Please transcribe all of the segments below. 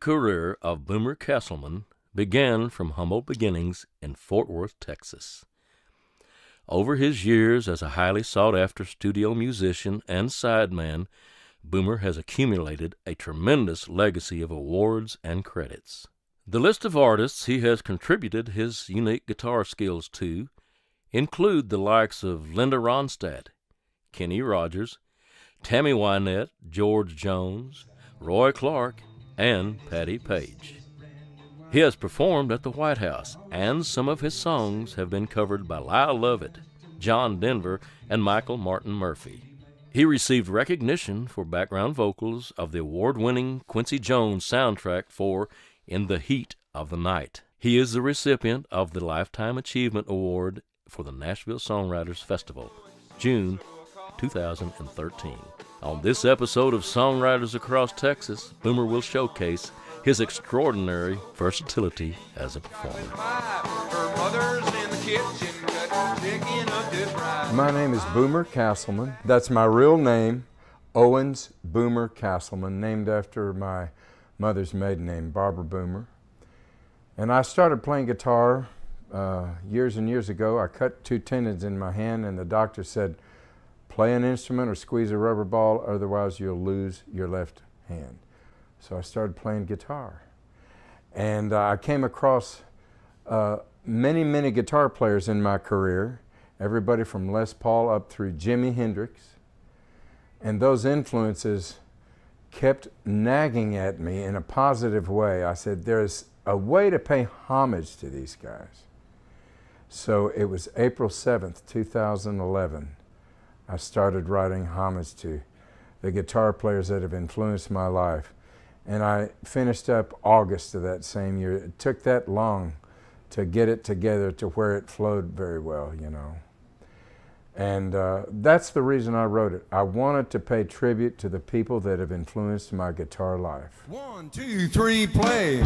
career of Boomer Castleman began from humble beginnings in Fort Worth, Texas. Over his years as a highly sought-after studio musician and sideman, Boomer has accumulated a tremendous legacy of awards and credits. The list of artists he has contributed his unique guitar skills to include the likes of Linda Ronstadt, Kenny Rogers, Tammy Wynette, George Jones, Roy Clark, and Patti Page. He has performed at the White House, and some of his songs have been covered by Lyle Lovett, John Denver, and Michael Martin Murphey. He received recognition for background vocals of the award-winning Quincy Jones soundtrack for In the Heat of the Night. He is the recipient of the Lifetime Achievement Award for the Nashville Songwriters Festival, June 2013. On this episode of Songwriters Across Texas, Boomer will showcase his extraordinary versatility as a performer. My name is Boomer Castleman. That's my real name, Owens Boomer Castleman, named after my mother's maiden name, Barbara Boomer. And I started playing guitar years and years ago. I cut 2 tendons in my hand, and the doctor said, play an instrument or squeeze a rubber ball, otherwise you'll lose your left hand. So I started playing guitar. And I came across many guitar players in my career, everybody from Les Paul up through Jimi Hendrix. And those influences kept nagging at me in a positive way. I said, there's a way to pay homage to these guys. So it was April 7th, 2011. I started writing homage to the guitar players that have influenced my life. And I finished up August of that same year. It took that long to get it together to where it flowed very well, you know. And that's the reason I wrote it. I wanted to pay tribute to the people that have influenced my guitar life. 1, 2, 3, play.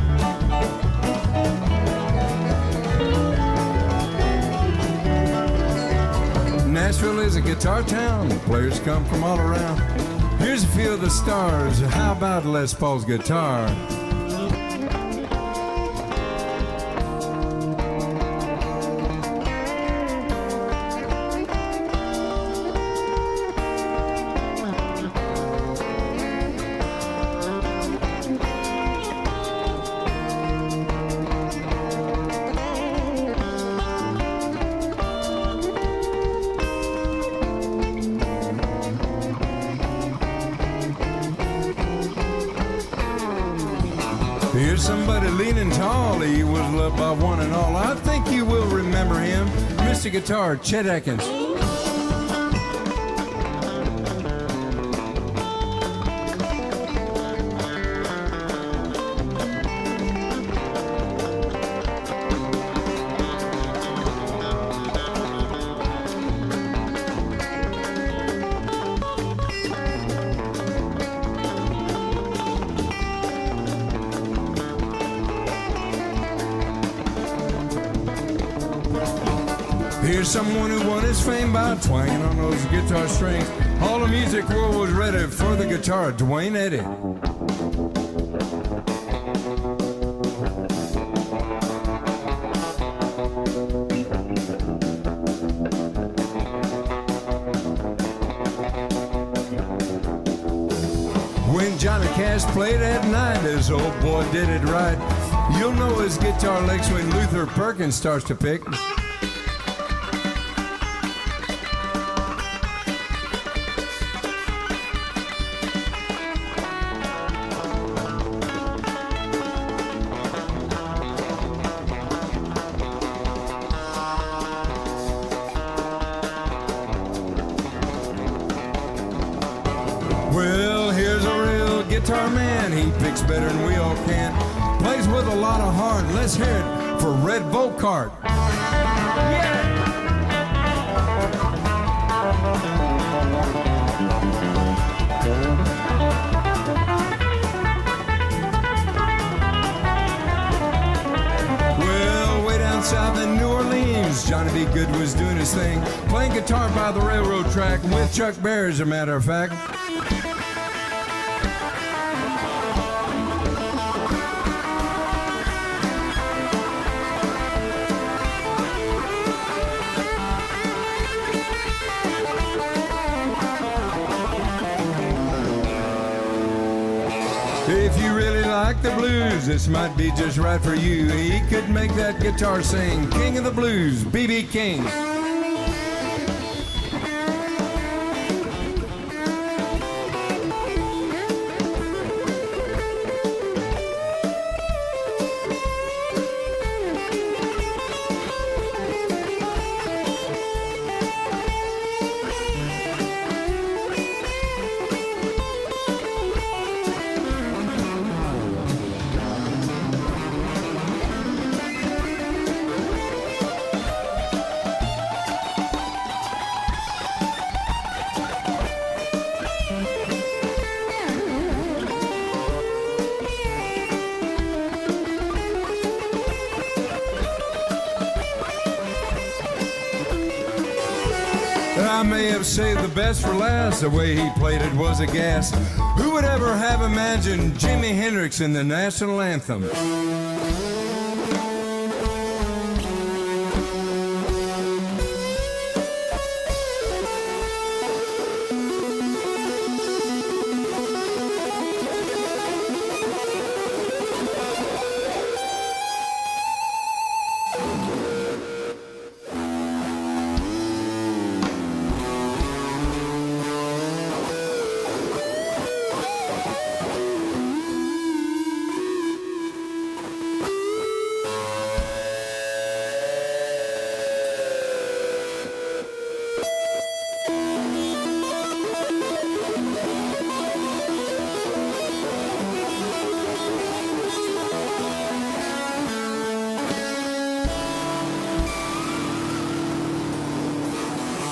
Nashville is a guitar town. Players come from all around. Here's a few of the stars. How about Les Paul's guitar? Here's somebody leaning tall. He was loved by one and all. I think you will remember him, Mr. Guitar, Chet Atkins. Here's someone who won his fame by twanging on those guitar strings. All the music world was ready for the guitar, Dwayne Eddy. When Johnny Cash played at night, this old boy did it right. You'll know his guitar licks when Luther Perkins starts to pick. Well, here's a real guitar man. He picks better than we all can. Plays with a lot of heart. Let's hear it for Red Vocart. Well, way down south in New Orleans, Johnny B. Good was doing his thing, playing guitar by the railroad track with Chuck Berry, as a matter of fact. like the blues, this might be just right for you. He could make that guitar sing. King of the blues, B.B. King. I may have saved the best for last. The way he played it was a gas. Who would ever have imagined Jimi Hendrix in the national anthem?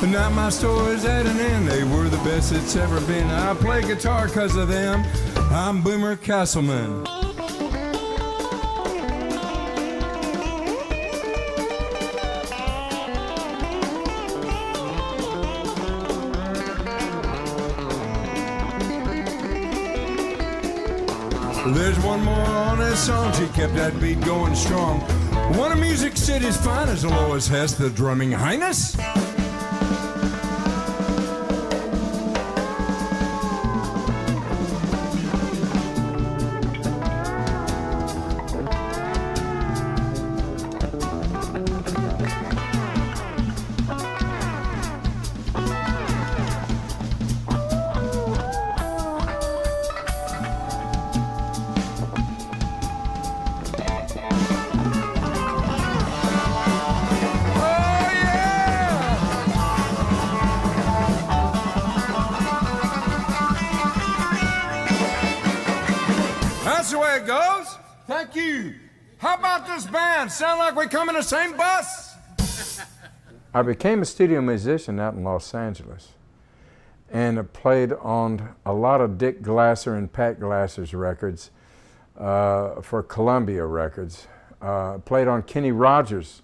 Now my story's at an end. They were the best it's ever been. I play guitar 'cause of them. I'm Boomer Castleman. There's one more on this song. She kept that beat going strong. One of Music City's finest, Lois Hess, the drumming highness. That's the way it goes. Thank you. How about this band? Sound like we come in the same bus? I became a studio musician out in Los Angeles, and I played on a lot of Dick Glasser and Pat Glasser's records for Columbia Records. Played on Kenny Rogers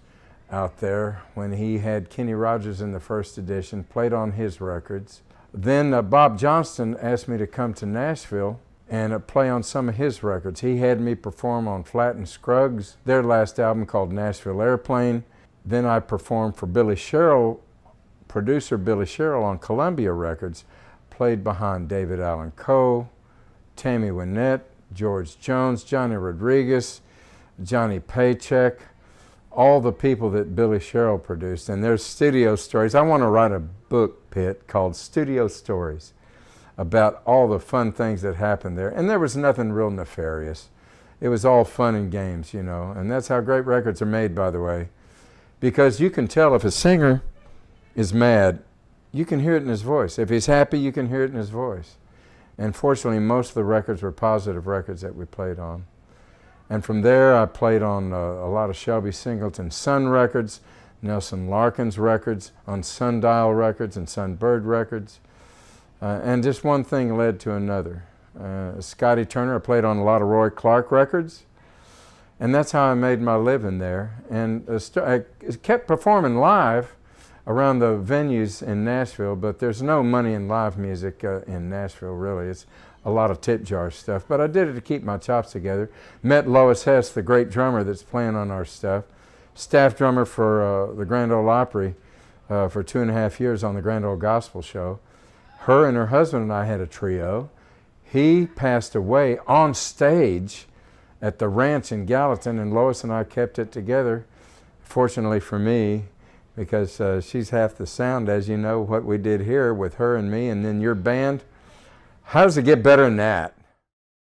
out there when he had Kenny Rogers in the first edition, played on his records. Then Bob Johnston asked me to come to Nashville and play on some of his records. He had me perform on Flatt and Scruggs, their last album called Nashville Airplane. Then I performed for Billy Sherrill, producer Billy Sherrill on Columbia Records, played behind David Allan Coe, Tammy Wynette, George Jones, Johnny Rodriguez, Johnny Paycheck, all the people that Billy Sherrill produced. And there's studio stories. I want to write a book, Pitt, called Studio Stories, about all the fun things that happened there. And there was nothing real nefarious. It was all fun and games, you know. And that's how great records are made, by the way. Because you can tell if a singer is mad, you can hear it in his voice. If he's happy, you can hear it in his voice. And fortunately, most of the records were positive records that we played on. And from there, I played on a lot of Shelby Singleton Sun records, Nelson Larkin's records, on Sundial Records and Sunbird Records. And just one thing led to another. Scotty Turner, I played on a lot of Roy Clark records. And that's how I made my living there. And I kept performing live around the venues in Nashville, but there's no money in live music in Nashville, really. It's a lot of tip jar stuff. But I did it to keep my chops together. Met Lois Hess, the great drummer that's playing on our stuff. Staff drummer for the Grand Ole Opry for 2.5 years on the Grand Ole Gospel Show. Her and her husband and I had a trio. He passed away on stage at the ranch in Gallatin, and Lois and I kept it together, fortunately for me, because she's half the sound, as you know, what we did here with her and me, and then your band. How does it get better than that?